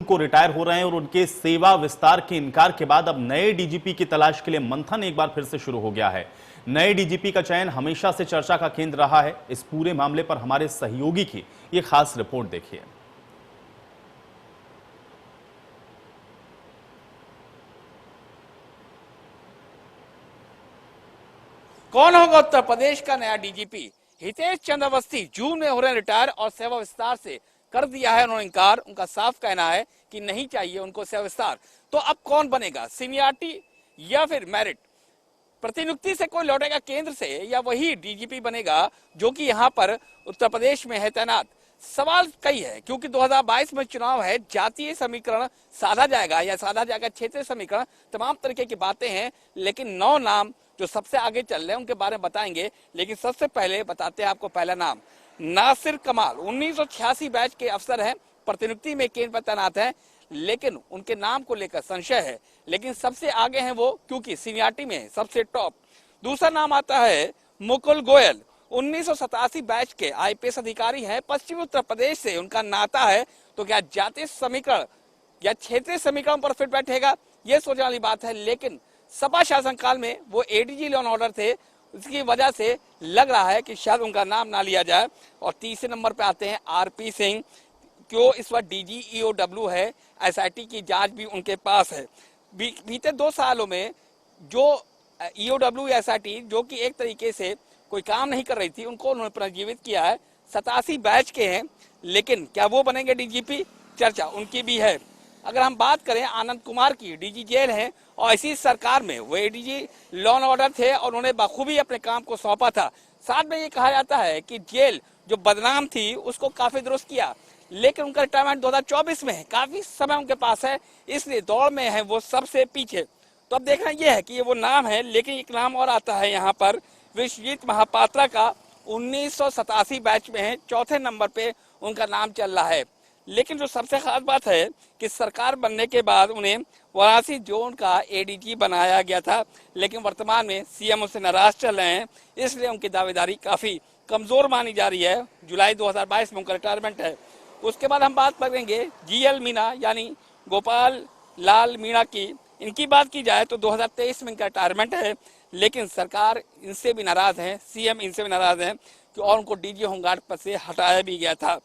को रिटायर हो रहे हैं और उनके सेवा विस्तार के इनकार के बाद अब नए डीजीपी की तलाश के लिए मंथन एक बार फिर से शुरू हो गया है। नए डीजीपी का चयन हमेशा से चर्चा का केंद्र रहा है। इस पूरे मामले पर हमारे सहयोगी की ये खास रिपोर्ट देखिए। कौन होगा उत्तर प्रदेश का नया डीजीपी? हितेश चंद्र अवस्थी जून में हो रहे हैं रिटायर और सेवा विस्तार से कर दिया है उन्होंने इनकार। उनका साफ कहना है कि नहीं चाहिए उनको सेवा विस्तार। तो अब कौन बनेगा, सीनियरिटी या फिर मेरिट? प्रतिनियुक्ति से कोई लौटेगा केंद्र से या वही डीजीपी बनेगा जो कि यहाँ पर उत्तर प्रदेश में है तैनात? सवाल कई है क्योंकि 2022 में चुनाव है, जातीय समीकरण साधा जाएगा या साधा जाएगा क्षेत्रीय समीकरण, तमाम तरीके की बातें हैं। लेकिन 9 नाम जो सबसे आगे चल रहे हैं उनके बारे में बताएंगे। लेकिन सबसे पहले बताते हैं आपको पहला नाम, नासिर कमाल 1986 बैच के अफसर हैं, प्रतिनियुक्ति में केंद्र पर तैनात हैं। लेकिन उनके नाम को लेकर संशय है, लेकिन सबसे आगे हैं वो क्योंकि सीनियरिटी में सबसे टॉप। दूसरा नाम आता है मुकुल गोयल, 1987 बैच के आईपीएस अधिकारी हैं, पश्चिमी उत्तर प्रदेश से उनका नाता है। तो क्या जातीय समीकरण या क्षेत्रीय समीकरण पर फिट बैठेगा, ये सोचने वाली बात है। लेकिन सपा शासनकाल में वो एडीजी लॉ एंड ऑर्डर थे, उसकी वजह से लग रहा है कि शायद उनका नाम ना लिया जाए। और तीसरे नंबर पे आते हैं आरपी सिंह, क्यों इस वक्त डीजी ईओडब्ल्यू है, एसआईटी की जांच भी उनके पास है। बीते 2 सालों में जो ईओडब्ल्यू या एसआईटी जो कि एक तरीके से कोई काम नहीं कर रही थी, उनको उन्होंने पुनर्जीवित किया है। 87 बैच के हैं, लेकिन क्या वो बनेंगे डीजीपी? चर्चा उनकी भी है। अगर हम बात करें आनंद कुमार की, डीजी जेल हैं और इसी सरकार में वो एडीजी लॉ एंड ऑर्डर थे और उन्होंने बखूबी अपने काम को सौंपा था। साथ में ये कहा जाता है कि जेल जो बदनाम थी उसको काफी दुरुस्त किया। लेकिन उनका रिटायरमेंट 2024 में है, काफी समय उनके पास है, इसलिए दौड़ में है वो सबसे पीछे। तो अब देखना यह है कि ये वो नाम है। लेकिन एक नाम और आता है यहाँ पर विश्वजीत महापात्रा का, 1987 बैच में है, चौथे नंबर पे उनका नाम चल रहा है। लेकिन जो सबसे खास बात है कि सरकार बनने के बाद उन्हें वाराणसी जोन का एडीजी बनाया गया था, लेकिन वर्तमान में सीएम उससे नाराज चल रहे हैं, इसलिए उनकी दावेदारी काफी कमजोर मानी जा रही है। जुलाई 2022 में उनका रिटायरमेंट है। उसके बाद हम बात करेंगे जीएल मीणा यानी गोपाल लाल मीणा की। इनकी बात की जाए तो 2023 में इनका रिटायरमेंट है, लेकिन सरकार इनसे भी नाराज है, सीएम इनसे भी नाराज है कि और उनको डीजी होमगार्ड पर से हटाया भी गया था।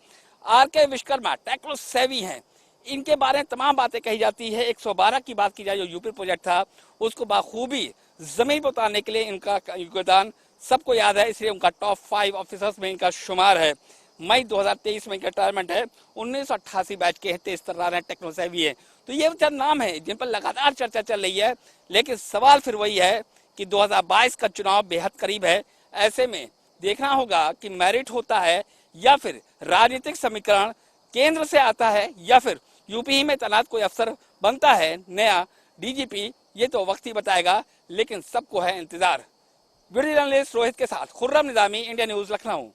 आरके विश्वकर्मा टेक्नो सेवी हैं, इनके बारे में तमाम बातें कही जाती है। 112 की बात की जाए जो यूपी प्रोजेक्ट था, उसको बाखूबी जमीन पर उतारने के लिए इनका योगदान सबको याद है, इसलिए उनका टॉप 5 ऑफिसर्स में इनका शुमार है। मई 2023 में इनका रिटायरमेंट है। 1988 बैच के तेज तर्रार टेक्नो सेवी है। तो ये चंद नाम है जिन पर लगातार चर्चा चल रही है। लेकिन सवाल फिर वही है कि 2022 का चुनाव बेहद करीब है। ऐसे में देखना होगा कि मेरिट होता है या फिर राजनीतिक समीकरण केंद्र से आता है या फिर यूपी में तैनात कोई अफसर बनता है नया डीजीपी, ये तो वक्त ही बताएगा। लेकिन सबको है इंतजार। वीडियो जर्नलिस्ट रोहित के साथ खुर्रम निजामी, इंडिया न्यूज, लखनऊ।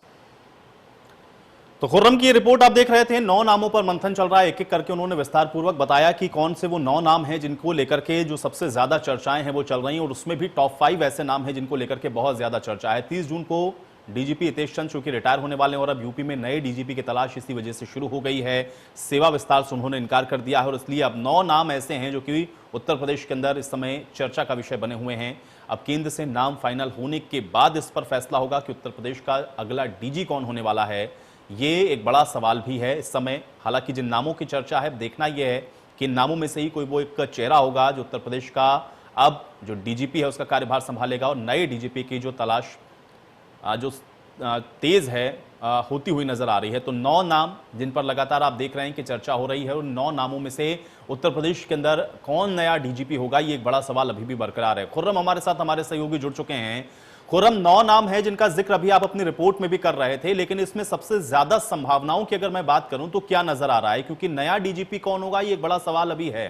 तो खुर्रम की रिपोर्ट आप देख रहे थे। 9 नामों पर मंथन चल रहा है। एक एक करके उन्होंने विस्तार पूर्वक बताया कि कौन से वो 9 नाम हैं जिनको लेकर के जो सबसे ज्यादा चर्चाएं हैं वो चल रही हैं, और उसमें भी टॉप 5 ऐसे नाम हैं जिनको लेकर के बहुत ज्यादा चर्चा है। 30 जून को डीजीपी हितेश चंद्र चूंकि रिटायर होने वाले हैं और अब यूपी में नए डीजीपी की तलाश इसी वजह से शुरू हो गई है। सेवा विस्तार से उन्होंने इनकार कर दिया है और इसलिए अब 9 नाम ऐसे हैं जो कि उत्तर प्रदेश के अंदर इस समय चर्चा का विषय बने हुए हैं। अब केंद्र से नाम फाइनल होने के बाद इस पर फैसला होगा कि उत्तर प्रदेश का अगला डीजी कौन होने वाला है। ये एक बड़ा सवाल भी है इस समय। हालांकि जिन नामों की चर्चा है, देखना यह है कि इन नामों में से ही कोई वो एक चेहरा होगा जो उत्तर प्रदेश का अब जो डीजीपी है उसका कार्यभार संभालेगा और नए डीजीपी की जो तलाश जो तेज है होती हुई नजर आ रही है। तो 9 नाम जिन पर लगातार आप देख रहे हैं कि चर्चा हो रही है, और 9 नामों में से उत्तर प्रदेश के अंदर कौन नया डीजीपी होगा, ये एक बड़ा सवाल अभी भी बरकरार है। खुर्रम हमारे साथ हमारे सहयोगी जुड़ चुके हैं। खुर्रम, 9 नाम है जिनका जिक्र अभी आप अपनी रिपोर्ट में भी कर रहे थे, लेकिन इसमें सबसे ज्यादा संभावनाओं की अगर मैं बात करूं तो क्या नजर आ रहा है? क्योंकि नया डीजीपी कौन होगा ये एक बड़ा सवाल अभी है।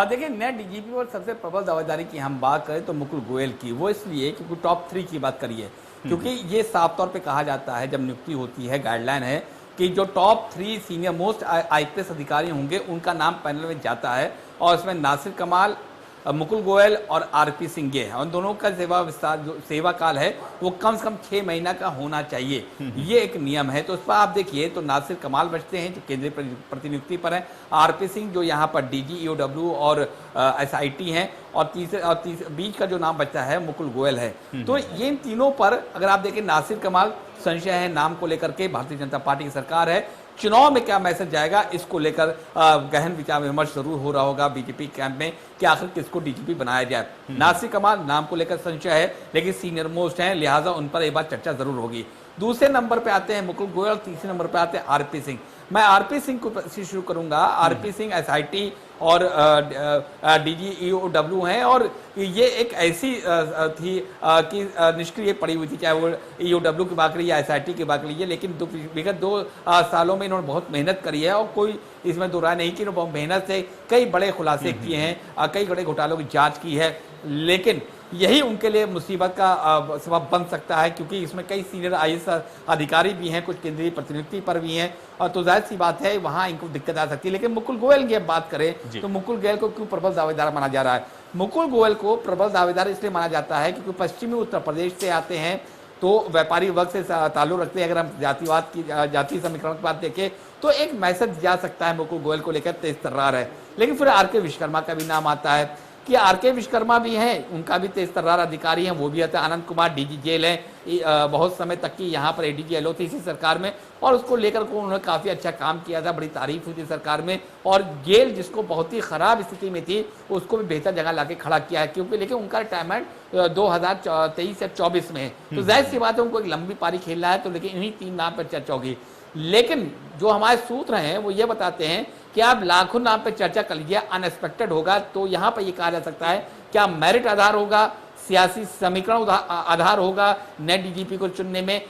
देखिए, नया डीजीपी और सबसे प्रबल दावेदारी की हम बात करें तो मुकुल गोयल की, वो इसलिए क्योंकि टॉप 3 की बात करिए, क्योंकि ये साफ तौर पे कहा जाता है जब नियुक्ति होती है, गाइडलाइन है कि जो टॉप 3 सीनियर मोस्ट आईपीएस अधिकारी होंगे उनका नाम पैनल में जाता है। और इसमें नासिर कमाल, मुकुल गोयल और आरपी सिंह ये है, उन दोनों का सेवा विस्तार जो सेवा काल है वो कम से कम 6 महीना का होना चाहिए, ये एक नियम है। तो उस पर आप देखिए तो नासिर कमाल बचते हैं जो केंद्रीय प्रतिनियुक्ति पर हैं, आरपी सिंह जो यहाँ पर डीजी ईओडब्ल्यू और एसआईटी हैं, और तीसरे बीच का जो नाम बचता है मुकुल गोयल है। तो ये इन तीनों पर अगर आप देखें नासिर कमाल संशय है नाम को लेकर के, भारतीय जनता पार्टी की सरकार है, चुनाव में क्या मैसेज जाएगा इसको लेकर गहन विचार विमर्श जरूर हो रहा होगा बीजेपी कैंप में कि आखिर किसको डीजीपी बनाया जाए। नासिर कमाल नाम को लेकर संशय है लेकिन सीनियर मोस्ट हैं, लिहाजा उन पर एक बार चर्चा जरूर होगी। दूसरे नंबर पे आते हैं मुकुल गोयल, तीसरे नंबर पे आते हैं आरपी सिंह। मैं आरपी सिंह को से शुरू करूंगा। आरपी सिंह एसआईटी और डीजीईओडब्ल्यू हैं, और ये एक ऐसी थी कि निष्क्रिय पड़ी हुई थी, चाहे वो ईओडब्ल्यू की बात करिए या एसआईटी की बात करिए, लेकिन विगत 2 सालों में इन्होंने बहुत मेहनत करी है और कोई इसमें दो राय नहीं कि इन्होंने बहुत मेहनत से कई बड़े खुलासे किए हैं, कई बड़े घोटालों की जांच की है, लेकिन यही उनके लिए मुसीबत का सबब बन सकता है क्योंकि इसमें कई सीनियर आईएएस अधिकारी भी हैं, कुछ केंद्रीय प्रतिनियुक्ति पर भी हैं, और तो जाहिर सी बात है वहां इनको दिक्कत आ सकती है। लेकिन मुकुल गोयल की बात करें तो मुकुल गोयल को क्यों प्रबल दावेदार माना जा रहा है? मुकुल गोयल को प्रबल दावेदार इसलिए माना जाता है क्योंकि पश्चिमी उत्तर प्रदेश से आते हैं, तो व्यापारी वर्ग से ताल्लुक रखते हैं। अगर हम जातिवाद की जाति समीकरण की बात देखें तो एक मैसेज जा सकता है मुकुल गोयल को लेकर तेज तर्रार है। लेकिन फिर आरके विश्वकर्मा का भी नाम आता है कि आरके विश्वकर्मा भी हैं, उनका भी तेज तर्रार अधिकारी हैं, वो भी आते हैं। आनंद कुमार डीजी जेल हैं, बहुत समय तक की यहाँ पर एडीजी एलओ थी इसी सरकार में, और उसको लेकर को उन्होंने काफ़ी अच्छा काम किया था, बड़ी तारीफ हुई थी सरकार में, और जेल जिसको बहुत ही खराब स्थिति में थी उसको भी बेहतर जगह लाके खड़ा किया है, क्योंकि लेकिन उनका रिटायरमेंट 2023 या 24 में है, तो जाहिर सी बात है उनको एक लंबी पारी खेलना है, तो लेकिन इन्हीं 3 नाम पर चर्चा होगी। लेकिन जो हमारे सूत्र हैं वो ये बताते हैं कि आप लाखों नाम पे चर्चा कर लीजिए, अनएक्सपेक्टेड होगा, तो यहाँ पर ये कहा जा सकता है क्या मेरिट आधार होगा, सियासी समीकरण आधार होगा, नए डीजीपी को चुनने में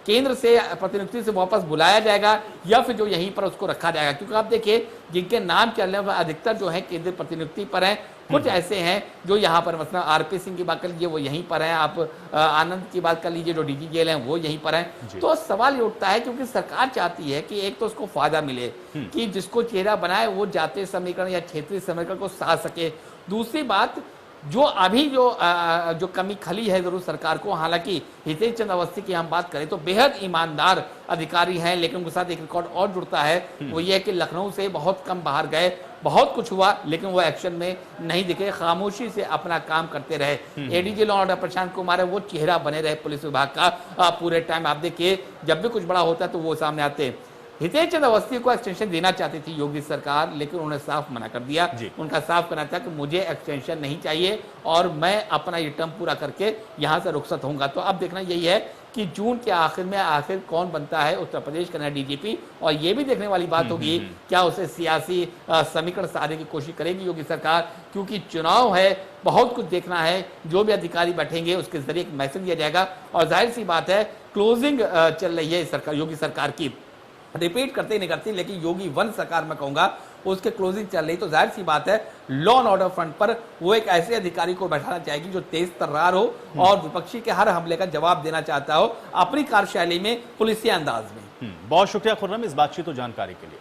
केंद्र से प्रतिनियुक्ति से वापस बुलाया जाएगा, या फिर जो यहीं पर उसको रखा जाएगा। क्योंकि आप देखिए जिनके नाम चल रहे हैं अधिकतर जो है केंद्रीय प्रतिनियुक्ति पर हैं, कुछ ऐसे हैं जो यहाँ पर मतलब आरपी सिंह की बात कर लीजिए वो यहीं पर हैं, आप आनंद की बात कर लीजिए जो डीजी जेल हैं वो यहीं पर हैं। तो सवाल ये उठता है क्योंकि सरकार चाहती है कि एक तो उसको फायदा मिले कि जिसको चेहरा बनाए वो जातीय समीकरण या क्षेत्रीय समीकरण को साध सके। दूसरी बात जो अभी जो कमी खली है जरूर सरकार को, हालांकि हितेश चंद्र अवस्थी की हम बात करें तो बेहद ईमानदार अधिकारी हैं, लेकिन उनके साथ एक रिकॉर्ड और जुड़ता है, वो ये है कि लखनऊ से बहुत कम बाहर गए, बहुत कुछ हुआ लेकिन वो एक्शन में नहीं दिखे, खामोशी से अपना काम करते रहे। ADG law order Prashant Kumar है, वो चेहरा बने रहे पुलिस विभाग का पूरे टाइम। आप देखिए जब भी कुछ बड़ा होता है तो वो सामने आते हैं। हितेश चंद्र अवस्थी को एक्सटेंशन देना चाहती थी योगी सरकार, लेकिन उन्होंने साफ मना कर दिया। उनका साफ कहना था कि मुझे एक्सटेंशन नहीं चाहिए और मैं अपना ये टर्म पूरा करके यहाँ से रुखसत होऊंगा। तो अब देखना यही है कि जून के आखिर में आखिर कौन बनता है उत्तर प्रदेश का नया डीजीपी, और ये भी देखने वाली बात होगी क्या उसे सियासी समीकरण साधने की कोशिश करेगी योगी सरकार, क्योंकि चुनाव है, बहुत कुछ देखना है। जो भी अधिकारी बैठेंगे उसके जरिए एक मैसेज दिया जाएगा, और जाहिर सी बात है क्लोजिंग चल रही है सरकार योगी सरकार की, रिपीट करते ही नहीं करती, लेकिन योगी 1 सरकार में कहूंगा उसके क्लोजिंग चल रही, तो जाहिर सी बात है लॉ एंड ऑर्डर फ्रंट पर वो एक ऐसे अधिकारी को बैठाना चाहेगी जो तेज तर्रार हो और विपक्षी के हर हमले का जवाब देना चाहता हो अपनी कार्यशैली में, पुलिसिया अंदाज में। बहुत शुक्रिया खुर्रम इस बातचीत और जानकारी के लिए।